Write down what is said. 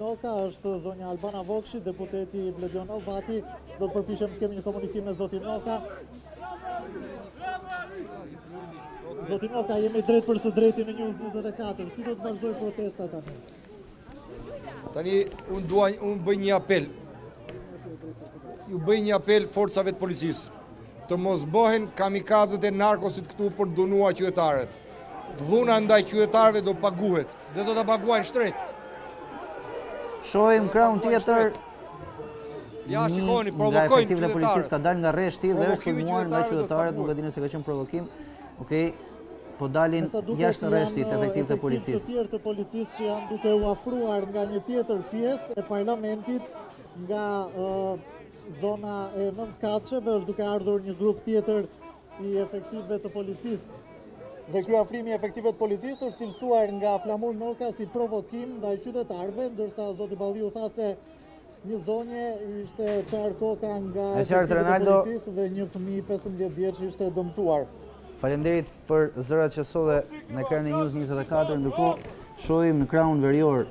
Noka, është zonja Albana Vokshi, deputeti Bledion Ovati. Do të përpiqem të kemi një komunikim me zotin Noka. Zotin Noka, jemi drejt për së drejti në News 24. Si do të vazhdoj protesta tani? Tani unë bëj një apel. Ju bëj një apel forcave të policisë të mos bëhen kamikazët e narkosit këtu për të dënuar qytetarët. Dhuna ndaj qytetarëve do paguhet dhe do ta paguajnë shtret. Shohim krahun tjetër. Ja, shikoni, Nga provokojnë efektivët e policisë ka dalë nga rreshti dhe është Provokimi sulmuar nga qytetarëve do qytetarët, nuk e paguhet. dini se ka qenë provokim. Okej, po dalin jashtë rreshtit efektivët e Të policisë. tjerë të policisë që janë duke u afruar nga një tjetër pjesë e parlamentit, nga zona e Nëntkatsheve, është duke ardhur një grup tjetër i efektivëve të policisë. Dhe ky afrimi i efektivëve të policisë është cilësuar nga Flamur Noka si provokim ndaj qytetarëve, ndërsa zoti Balliu tha se një zonje ishte qarë koka nga E qartë, efektivët e Ronaldo. policisë dhe një fëmijë 15 vjeç ishte dëmtuar. Faleminderit për zërat që sodhe në ekranin e News 24, ndërkohë shohim në krahun verior